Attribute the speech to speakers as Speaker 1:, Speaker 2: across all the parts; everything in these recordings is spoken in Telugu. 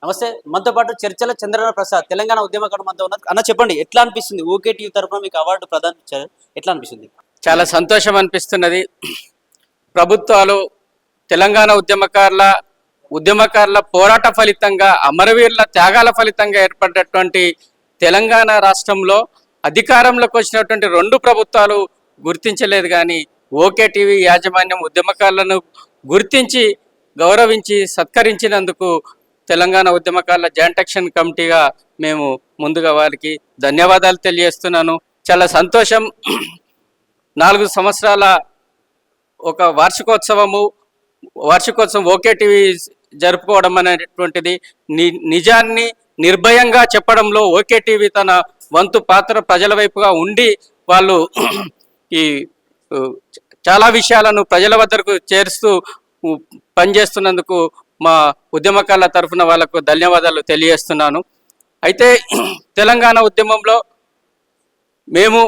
Speaker 1: నమస్తే. మనతో పాటు చర్చల చంద్రన ప్రసాద్ తెలంగాణ ఉద్యమకారుడు మనతో ఉన్నారు. అన్న చెప్పండి, ఎట్లా అనిపిస్తుంది ఓకే టీవీ తరఫున మీకు అవార్డు ప్రదానించారు, ఎట్లా అనిపిస్తుంది?
Speaker 2: చాలా సంతోషం అనిపిస్తున్నది. ప్రభుత్వాలు తెలంగాణ ఉద్యమకారుల పోరాట ఫలితంగా, అమరవీరుల త్యాగాల ఫలితంగా ఏర్పడినటువంటి తెలంగాణ రాష్ట్రంలో అధికారంలోకి వచ్చినటువంటి రెండు ప్రభుత్వాలు గుర్తించలేదు. కానీ ఓకే టీవీ యాజమాన్యం ఉద్యమకారులను గుర్తించి గౌరవించి సత్కరించినందుకు తెలంగాణ ఉద్యమకారుల జాయింట్ యాక్షన్ కమిటీగా మేము ముందుగా వారికి ధన్యవాదాలు తెలియజేస్తున్నాను. చాలా సంతోషం. 4 సంవత్సరాల ఒక వార్షికోత్సవం ఓకే టీవీ జరుపుకోవడం అనేటువంటిది నిజాన్ని నిర్భయంగా చెప్పడంలో ఓకే టీవీ తన వంతు పాత్ర ప్రజల వైపుగా ఉండి వాళ్ళు ఈ చాలా విషయాలను ప్రజల వద్దకు చేరుస్తూ పనిచేస్తున్నందుకు మా ఉద్యమకారుల తరఫున వాళ్ళకు ధన్యవాదాలు తెలియజేస్తున్నాను. అయితే తెలంగాణ ఉద్యమంలో మేము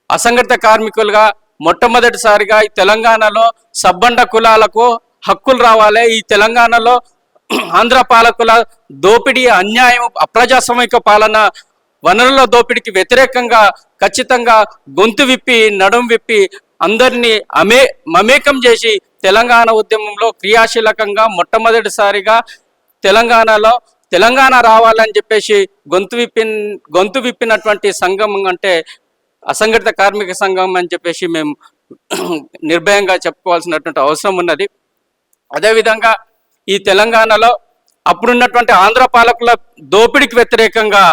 Speaker 2: అసంఘటిత కార్మికులుగా మొట్టమొదటిసారిగా ఈ తెలంగాణలో సబ్బండ కులాలకు హక్కులు రావాలి, ఈ తెలంగాణలో ఆంధ్ర పాలకుల దోపిడీ, అన్యాయం, అప్రజాస్వామిక పాలన, వనరుల దోపిడీకి వ్యతిరేకంగా ఖచ్చితంగా గొంతు విప్పి నడుం విప్పి అందరినీ మమేకం చేసి తెలంగాణ ఉద్యమంలో క్రియాశీలకంగా మొట్టమొదటిసారిగా తెలంగాణ రావాలని చెప్పేసి గొంతు విప్పినటువంటి సంఘం అంటే అసంఘటిత కార్మిక సంఘం అని చెప్పేసి మేము నిర్భయంగా చెప్పుకోవాల్సినటువంటి అవసరం ఉన్నది. అదేవిధంగా ఈ తెలంగాణలో అప్పుడున్నటువంటి ఆంధ్ర పాలకుల దోపిడీకి వ్యతిరేకంగా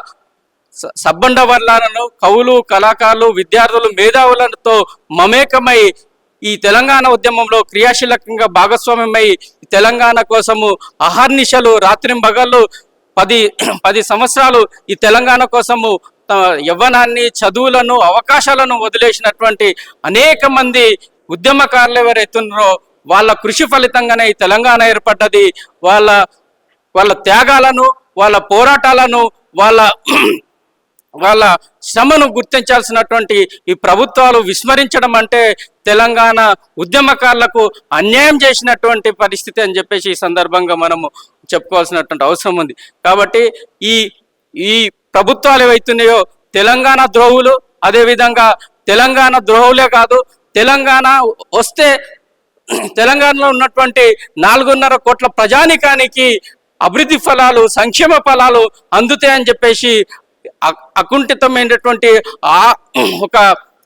Speaker 2: సబ్బండ వర్లాలను, కవులు, కళాకారులు, విద్యార్థులు, మేధావులతో మమేకమై ఈ తెలంగాణ ఉద్యమంలో క్రియాశీలకంగా భాగస్వామ్యమై తెలంగాణ కోసము అహర్నిశలు రాత్రింబగళ్ళు 10 సంవత్సరాలు ఈ తెలంగాణ కోసము యవ్వనాన్ని, చదువులను, అవకాశాలను వదిలేసినటువంటి అనేక మంది ఉద్యమకారులు ఎవరైతున్నారో వాళ్ళ కృషి ఫలితంగానే ఈ తెలంగాణ ఏర్పడ్డది. వాళ్ళ త్యాగాలను, వాళ్ళ పోరాటాలను, వాళ్ళ శ్రమను గుర్తించాల్సినటువంటి ఈ ప్రభుత్వాలు విస్మరించడం అంటే తెలంగాణ ఉద్యమకారులకు అన్యాయం చేసినటువంటి పరిస్థితి అని చెప్పేసి ఈ సందర్భంగా మనము చెప్పుకోవాల్సినటువంటి అవసరం ఉంది. కాబట్టి ఈ ప్రభుత్వాలు ఏవైతున్నాయో తెలంగాణ ద్రోహులు, అదేవిధంగా తెలంగాణ ద్రోహులే కాదు, తెలంగాణ వస్తే తెలంగాణలో ఉన్నటువంటి 4.5 కోట్ల ప్రజానికానికి అభివృద్ధి ఫలాలు, సంక్షేమ ఫలాలు అందుతాయని చెప్పేసి అకుంఠితమైనటువంటి ఒక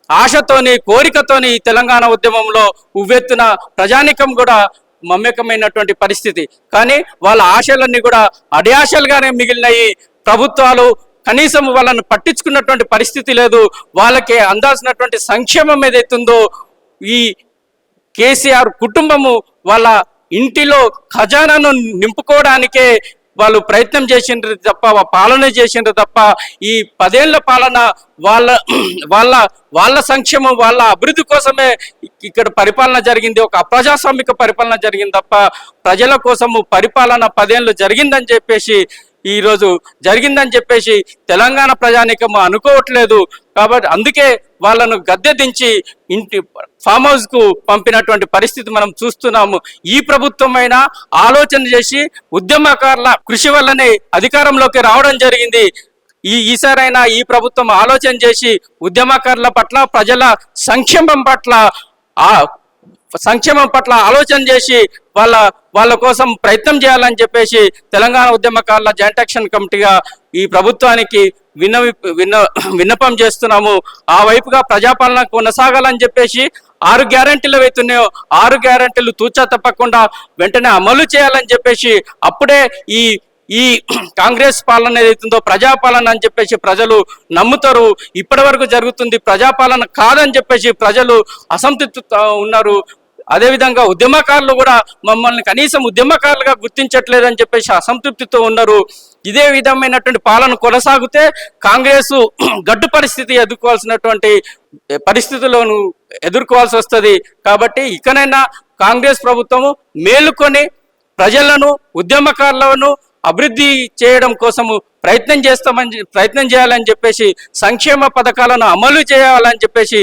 Speaker 2: ఆశతోని, కోరికతోని తెలంగాణ ఉద్యమంలో ఉవ్వెత్తున ప్రజానికం కూడా మమేకమైనటువంటి పరిస్థితి. కానీ వాళ్ళ ఆశలన్నీ కూడా అడియాశలుగానే మిగిలినాయి. ప్రభుత్వాలు కనీసం వాళ్ళను పట్టించుకున్నటువంటి పరిస్థితి లేదు. వాళ్ళకి అందాల్సినటువంటి సంక్షేమం ఏదైతుందో ఈ కేసీఆర్ కుటుంబము వాళ్ళ ఇంటిలో ఖజానాను నింపుకోవడానికే వాళ్ళు ప్రయత్నం చేసిండ్రు తప్ప, పాలన చేసిండ్రు తప్ప, ఈ 10 ఏళ్ల పాలన వాళ్ళ సంక్షేమం, వాళ్ళ అభివృద్ధి కోసమే ఇక్కడ పరిపాలన జరిగింది. ఒక అప్రజాస్వామిక పరిపాలన జరిగింది తప్ప ప్రజల కోసము పరిపాలన 10 ఏళ్ళు జరిగిందని చెప్పేసి ఈరోజు జరిగిందని చెప్పేసి తెలంగాణ ప్రజానీకము అనుకోవట్లేదు. కాబట్టి అందుకే వాళ్ళను గద్దె దించి ఫామ్ హౌస్కు పంపినటువంటి పరిస్థితి మనం చూస్తున్నాము. ఈ ప్రభుత్వమైనా ఆలోచన చేసి ఉద్యమకారుల కృషి వల్లనే అధికారంలోకి రావడం జరిగింది. ఈసారైనా ఈ ప్రభుత్వం ఆలోచన చేసి ఉద్యమకారుల పట్ల, ప్రజల సంక్షేమం పట్ల ఆలోచన చేసి వాళ్ళ కోసం ప్రయత్నం చేయాలని చెప్పేసి తెలంగాణ ఉద్యమకారుల జాయింట్ యాక్షన్ కమిటీగా ఈ ప్రభుత్వానికి విన్నపం చేస్తున్నాము. ఆ వైపుగా ప్రజాపాలన కొనసాగాలని చెప్పేసి 6 గ్యారెంటీలు అవుతున్నాయో 6 గ్యారెంటీలు తూచా తప్పకుండా వెంటనే అమలు చేయాలని చెప్పేసి అప్పుడే ఈ కాంగ్రెస్ పాలన ఏదైతుందో ప్రజాపాలన అని చెప్పేసి ప్రజలు నమ్ముతారు. ఇప్పటి వరకు జరుగుతుంది ప్రజాపాలన కాదని చెప్పేసి ప్రజలు అసంతృప్తితో ఉన్నారు. అదేవిధంగా ఉద్యమకారులు కూడా మమ్మల్ని కనీసం ఉద్యమకారులుగా గుర్తించట్లేదని చెప్పేసి అసంతృప్తితో ఉన్నారు. ఇదే విధమైనటువంటి పాలన కొనసాగితే కాంగ్రెస్ గడ్డు పరిస్థితి పరిస్థితులను ఎదుర్కోవాల్సి వస్తుంది. కాబట్టి ఇకనైనా కాంగ్రెస్ ప్రభుత్వము మేలుకొని ప్రజలను, ఉద్యమకారులను అభివృద్ధి చేయడం కోసము ప్రయత్నం చేయాలని చెప్పేసి, సంక్షేమ పథకాలను అమలు చేయాలని చెప్పేసి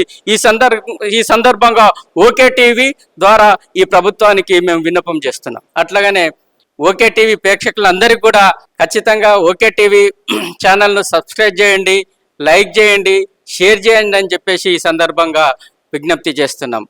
Speaker 2: ఈ సందర్భంగా ఓకే టీవీ ద్వారా ఈ ప్రభుత్వానికి మేము విన్నపం చేస్తున్నాం. అట్లాగనే ఓకే టీవీ ప్రేక్షకులందరికీ కూడా ఖచ్చితంగా ఓకే టీవీ ఛానల్ను సబ్స్క్రైబ్ చేయండి, లైక్ చేయండి, షేర్ చేయండి అని చెప్పేసి ఈ సందర్భంగా విజ్ఞప్తి చేస్తున్నాం.